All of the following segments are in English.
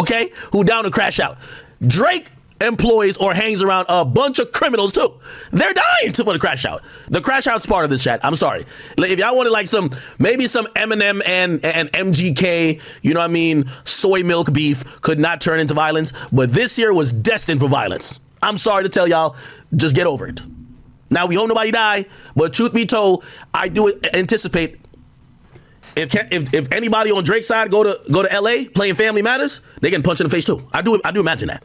okay, who down to crash out. Drake employs or hangs around a bunch of criminals too. They're dying for the crash out. The crash out's part of this chat. I'm sorry. If y'all wanted like maybe some Eminem and MGK, you know what I mean, soy milk beef could not turn into violence, but this year was destined for violence. I'm sorry to tell y'all, just get over it. Now we hope nobody die, but truth be told, I do anticipate if anybody on Drake's side go to LA playing Family Matters, they getting punched in the face too. I do imagine that.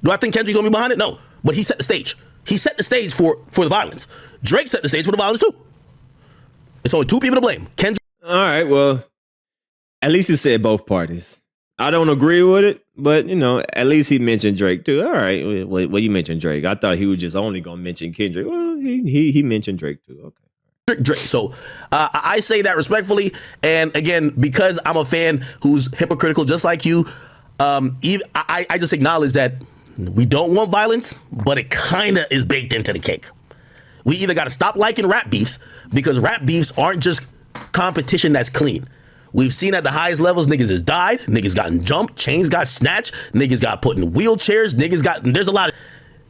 Do I think Kendrick's gonna be behind it? No. But he set the stage. He set the stage for the violence. Drake set the stage for the violence too. It's only two people to blame. Kendrick. All right, well, at least he said both parties. I don't agree with it, but you know, at least he mentioned Drake too. All right, well, you mentioned Drake. I thought he was just only gonna mention Kendrick. Well, he mentioned Drake too. Okay. Drake. So I say that respectfully, and again, because I'm a fan who's hypocritical, just like you. I just acknowledge that we don't want violence, but it kind of is baked into the cake. We either got to stop liking rap beefs because rap beefs aren't just competition that's clean. We've seen at the highest levels, niggas has died, niggas gotten jumped, chains got snatched, niggas got put in wheelchairs, there's a lot of.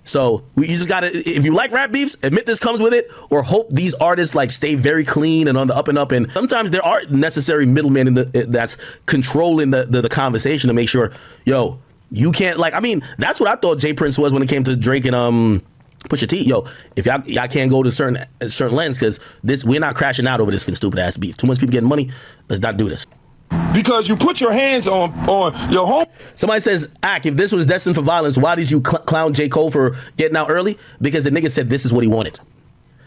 So you just gotta, if you like rap beefs, admit this comes with it, or hope these artists like stay very clean and on the up and up. And sometimes there are necessary middlemen that's controlling the conversation to make sure, yo, you can't that's what I thought Jay Prince was when it came to Drake and Pusha T. Yo, if y'all can't go to certain lens because we're not crashing out over this stupid ass beef. Too much people getting money. Let's not do this. Because you put your hands on your home. Somebody says, Ak, if this was destined for violence, why did you clown J. Cole for getting out early? Because the nigga said this is what he wanted.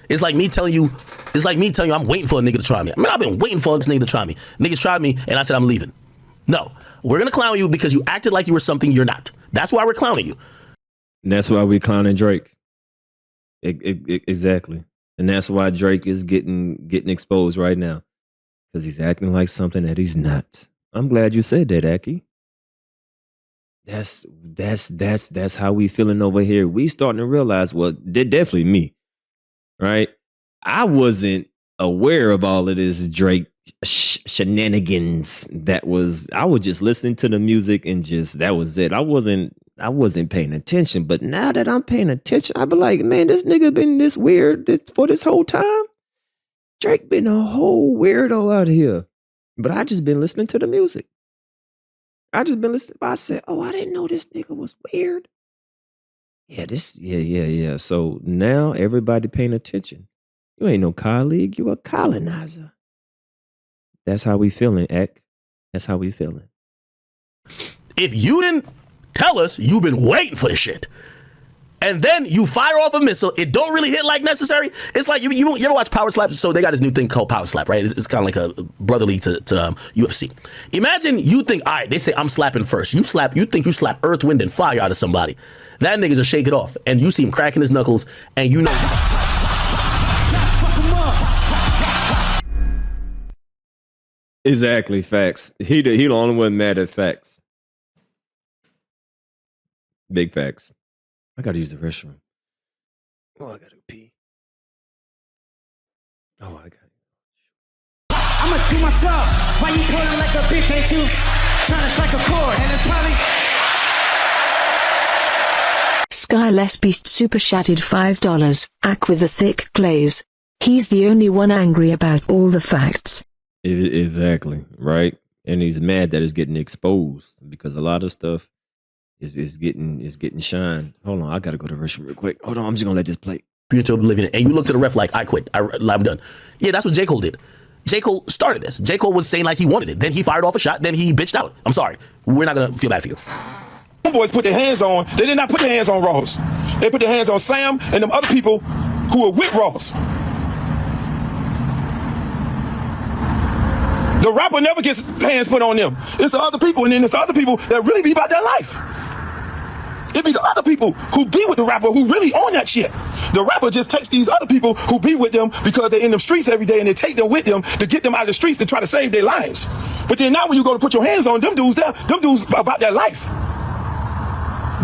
It's like me telling you I'm waiting for a nigga to try me. I mean, I've been waiting for this nigga to try me. Niggas tried me and I said I'm leaving. No, we're gonna clown you because you acted like you were something you're not. That's why we're clowning you. And that's why we clowning Drake. Exactly. And that's why Drake is getting exposed right now. Because he's acting like something that he's not. I'm glad you said that, Aki. That's how we feeling over here. We starting to realize, well, definitely me, right? I wasn't aware of all of this Drake shenanigans. I was just listening to the music and that was it. I wasn't paying attention. But now that I'm paying attention, I be like, man, this nigga been this weird for this whole time. Drake been a whole weirdo out here. But I just been listening to the music. I said, oh, I didn't know this nigga was weird. Yeah. So now everybody paying attention. You ain't no colleague, you a colonizer. That's how we feeling, Ek. That's how we feeling. If you didn't tell us, you've been waiting for this shit. And then you fire off a missile. It don't really hit like necessary. It's like you ever watch Power Slap? So they got this new thing called Power Slap, right? It's kind of like a brotherly to UFC. Imagine you think, all right, they say I'm slapping first. You think you slap earth, wind, and fire out of somebody. That nigga's just shake it off. And you see him cracking his knuckles, and you know. Exactly, facts. He the only one mad at facts. Big facts. I gotta use the restroom. Oh, I gotta pee. Oh, I got. I must do myself. Why you pulling like a bitch? Ain't you trying to strike a chord? And it's probably. Sky Les Beast super chatted $5. Ak with the thick glaze. He's the only one angry about all the facts. Exactly, right? And he's mad that it's getting exposed because a lot of stuff is getting shined. Hold on, I gotta go to the restroom real quick. Hold on, I'm just gonna let this play. Into oblivion, and you look to the ref like, I quit. I'm done. Yeah, that's what J. Cole did. J. Cole started this. J. Cole was saying like he wanted it. Then he fired off a shot. Then he bitched out. I'm sorry. We're not gonna feel bad for you. Boys put their hands on. They did not put their hands on Ross. They put their hands on Sam and them other people who were with Ross. The rapper never gets hands put on them. It's the other people, and then it's the other people that really be about their life. It be the other people who be with the rapper who really own that shit. The rapper just takes these other people who be with them because they're in the streets every day and they take them with them to get them out of the streets to try to save their lives. But then now when you go to put your hands on them dudes about their life.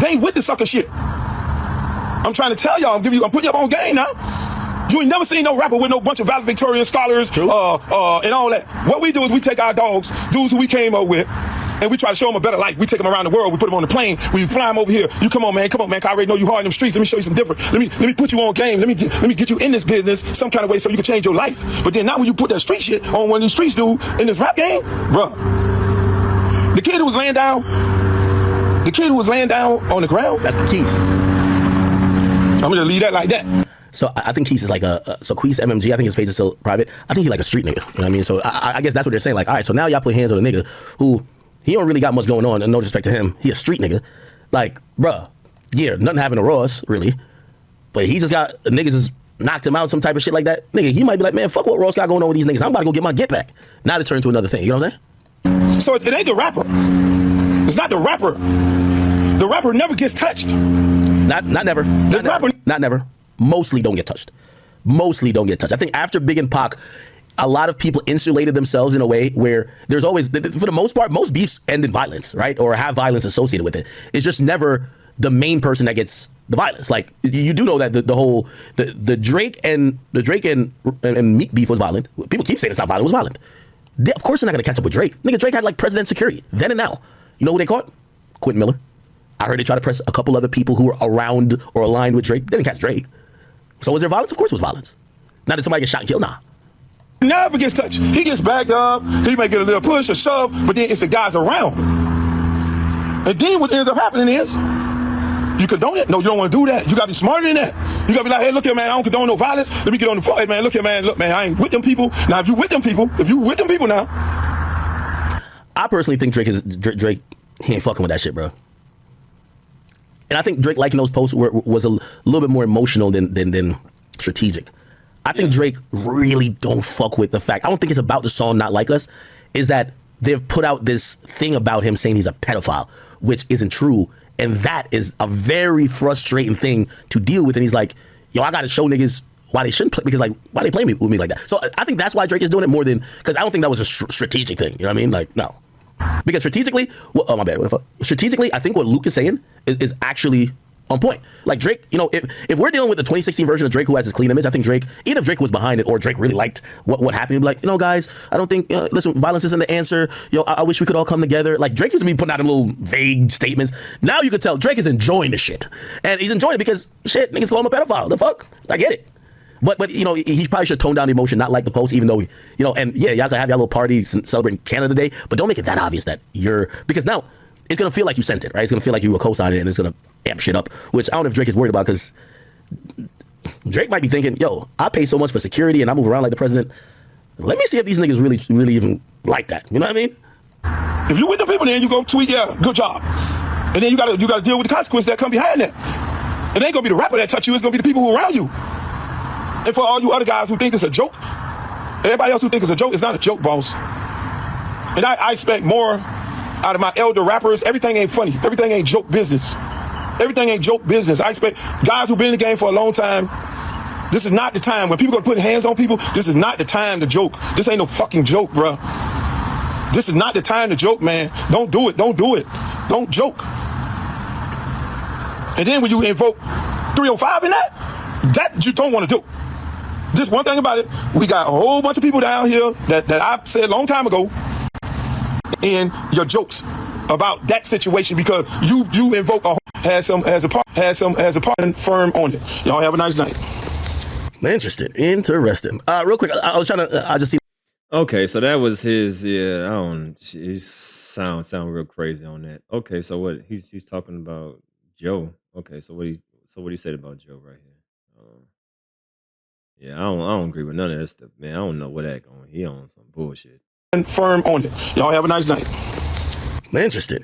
They with the sucker shit. I'm trying to tell y'all, I'm putting you up on game now. You ain't never seen no rapper with no bunch of valedictorian scholars and all that. What we do is we take our dogs, dudes who we came up with, And we try to show them a better life. We take them around the world. We put them on the plane. We fly them over here. You come on, man. Come on, man. I already know you hard in them streets. Let me show you some different. Let me put you on game. Let me get you in this business some kind of way so you can change your life. But then now when you put that street shit on one of these streets dude in this rap game, bro, the kid who was laying down on the ground. That's the Keys. I'm gonna leave that like that. So I think Keys is like so Queez MMG, I think his page is still private. I think he's like a street nigga. You know what I mean? So I guess that's what they're saying. Like, all right, so now y'all put hands on a nigga who he don't really got much going on, and no disrespect to him, he a street nigga. Like, bruh, yeah, nothing happened to Ross, really. But he just got niggas just knocked him out, some type of shit like that. Nigga, he might be like, man, fuck what Ross got going on with these niggas. I'm about to go get my get back. Now to turn to another thing. You know what I'm saying? So it ain't the rapper. It's not the rapper. The rapper never gets touched. Not never. Not never. Mostly don't get touched. Mostly don't get touched. I think after Big and Pac, a lot of people insulated themselves in a way where there's always, for the most part, most beefs end in violence, right? Or have violence associated with it. It's just never the main person that gets the violence. Like, you do know that the Drake and Meek beef was violent. People keep saying it's not violent. It was violent. Of course they're not gonna catch up with Drake. Nigga, Drake had like president security then and now. You know who they caught? Quentin Miller. I heard they tried to press a couple other people who were around or aligned with Drake. They didn't catch Drake. So was there violence? Of course it was violence. Now did somebody get shot and killed? Nah. Never gets touched. He gets backed up. He may get a little push or shove, but then it's the guys around. And then what ends up happening is, you condone it? No, you don't want to do that. You got to be smarter than that. You got to be like, hey, look here, man, I don't condone no violence. Let me get on the phone. Hey, man, look here, man. Look, man, I ain't with them people. Now, if you with them people now. I personally think Drake, he ain't fucking with that shit, bro. And I think Drake liking those posts was a little bit more emotional than strategic. I think Drake really don't fuck with the fact. I don't think it's about the song Not Like Us. Is that they've put out this thing about him saying he's a pedophile, which isn't true. And that is a very frustrating thing to deal with. And he's like, yo, I got to show niggas why they shouldn't play, because like, why they play with me like that? So I think that's why Drake is doing it more than, because I don't think that was a strategic thing. You know what I mean? Like, no. Because strategically, well, oh my bad, what the fuck? Strategically, I think what Luke is saying is actually on point. Like Drake, you know, if we're dealing with the 2016 version of Drake who has his clean image, I think Drake, even if Drake was behind it or Drake really liked what happened, he'd be like, you know, guys, I don't think, listen, violence isn't the answer. Yo, I wish we could all come together. Like Drake used to be putting out them little vague statements. Now you could tell Drake is enjoying the shit. And he's enjoying it because, shit, niggas call him a pedophile. The fuck? I get it. But you know, he probably should tone down the emotion, not like the post, even though, you know, and yeah, y'all can have y'all little party celebrating Canada Day, but don't make it that obvious that because now it's going to feel like you sent it, right? It's going to feel like you were co-signing it, and it's going to amp shit up, which I don't know if Drake is worried about, because Drake might be thinking, yo, I pay so much for security and I move around like the president. Let me see if these niggas really even like that. You know what I mean? If you with the people, then you go tweet, yeah, good job. And then you gotta deal with the consequences that come behind that. It ain't gonna be the rapper that touch you, it's gonna be the people who are around you. And for all you other guys who think it's a joke, everybody else who think it's a joke, it's not a joke, boss. And I expect more out of my elder rappers. Everything ain't funny. Everything ain't joke business. Everything ain't joke business. I expect guys who've been in the game for a long time. This is not the time when people are putting hands on people. This is not the time to joke. This ain't no fucking joke, bro. This is not the time to joke, man. Don't do it. Don't do it. Don't joke. And then when you invoke 305 in that you don't want to do. Just one thing about it, we got a whole bunch of people down here that I said a long time ago in your jokes about that situation, because you invoke has a partner firm on it. Y'all have a nice night. Interesting. Real quick, I was trying to, I just see. Okay, so that was his. Yeah, he sound real crazy on that. Okay, so what he's talking about Joe. Okay, so what he said about Joe right here. Yeah, I don't agree with none of that stuff, man. I don't know what that going. He on some bullshit. Firm on it. Y'all have a nice night. Interesting.